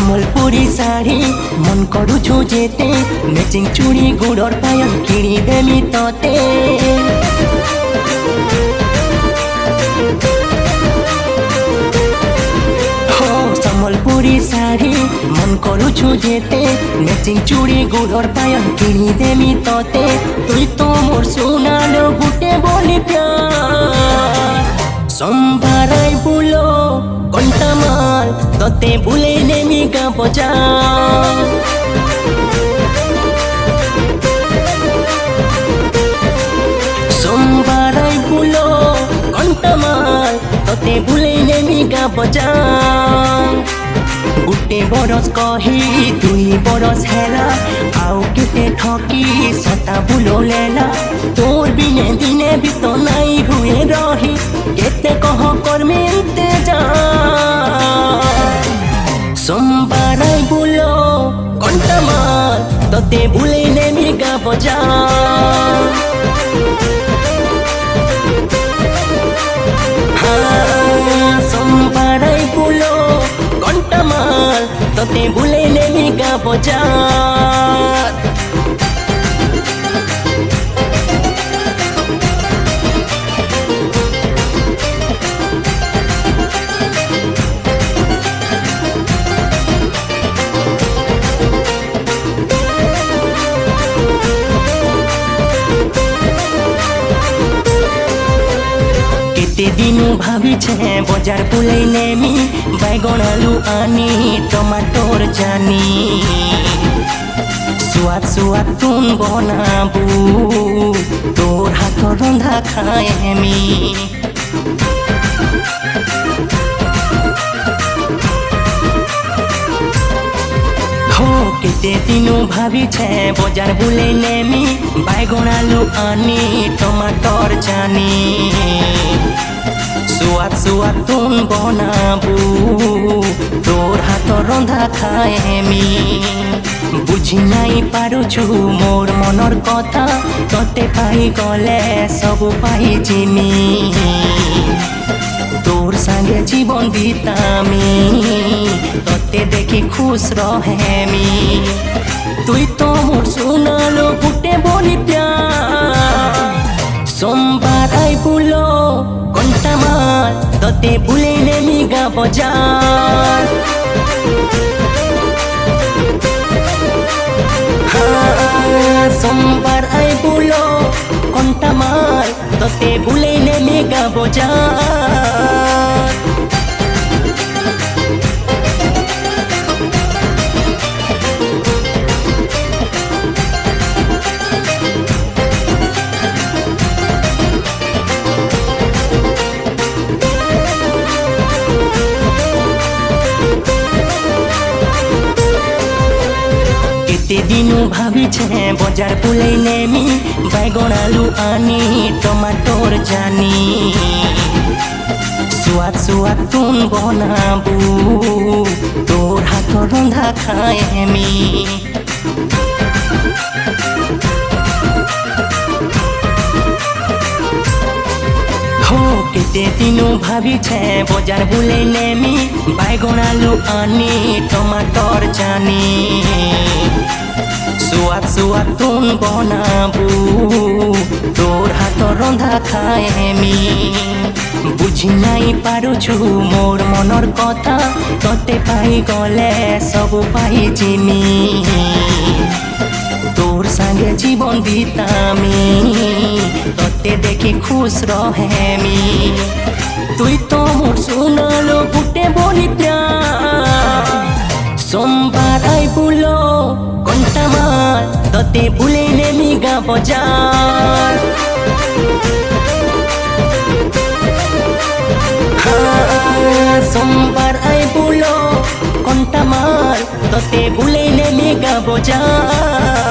সম্বলপুরি শাড়ি মন করুছু যেতে ম্যাচিং চুড়ি গুড়র পায়ল কিনি দেমি ততে সম্বলপুরি শাড়ি মন করুছু যেতে ম্যাচিং চুড়ি গুড়র পায়ল কিনি দেমি ততে তুই তো মোর সোনালো গুটে বলি প্যার সম্ভারাই বুলো কণ্টামাল ততে ভুলে নেমি গা বজা সম্ভারাই বুলো কণ্টামাল ততে ভুলে নেমি গা বজা গুটে বরস কহি দুই বরস হেলা আউ কেতে ঠকি সতা বুলো লেলা তোর বিনে দিনে বিত নাই হুয়ে রহি কেতে কহ কর্মে যা সম্ভারাই বুলো কণ্টামাল ততে ভুলে নেমি গা বজা সম্ভারাই বুলো কণ্টামাল ততে ভুলে নেমি গা বজা দিনু ভাবিছে বজার পুলাই নেমি বাইগণ আলু আনি টমাটোর জানি সুয়াদ সুয়াদ তুন বনাবু তোর হাত রন্ধা খায় হেমি কেতে দিনু ভাবিছে বজার বুলাই নেমি বাইগণ আলু আনি টমাটোর জানি সুয়াদ সুয়াদ তুন বনাবু তোর হাত রন্ধা খায় হেমি বুঝি নাই পারুছু মোর মনর কথা ততে পাই গলে সবু পাই জিমি তোর সাঙ্গে জীবন বিতামি ততে দেখি খুশ রহেমি তুই তো মোর সোনালো গুটে বলি প্যার সম্ভারাই বুলো কণ্টামাল ততে ভুলে নেমি গা বজার সম্ভারাই বুলো কণ্টামাল ততে ভুলে নেমি গা বজার দিনু ভাবিছে বজার পুলাই নেমি বাইগণ আলু আনি টমাটোর জানি সুয়াদ সুয়াদ তুন বনাবু তোর হাত রন্ধা খায় হেমি কেতে দিনু ভাবিছে বজার বুলাই নেমি বাইগণ আলু আনি টমাটোর জানি সুয়াদ সুয়াদ তুন বনাবু তোর হাত রন্ধা খায় হেমি বুঝি নাই পারুছু মোর মনর কথা ততে পাই গলে সবু পাই জিমি তোর সাঙ্গে জীবন বিতামি ততে দেখি খুশ রহেমি তুই তো মোর সোনালো গুটে বলি প্যার সম্ভারাই বুলো কণ্টামাল ততে ভুলে নেমি গা বজার সম্ভারাই বুলো কণ্টামাল ততে ভুলে নেমি গা বজার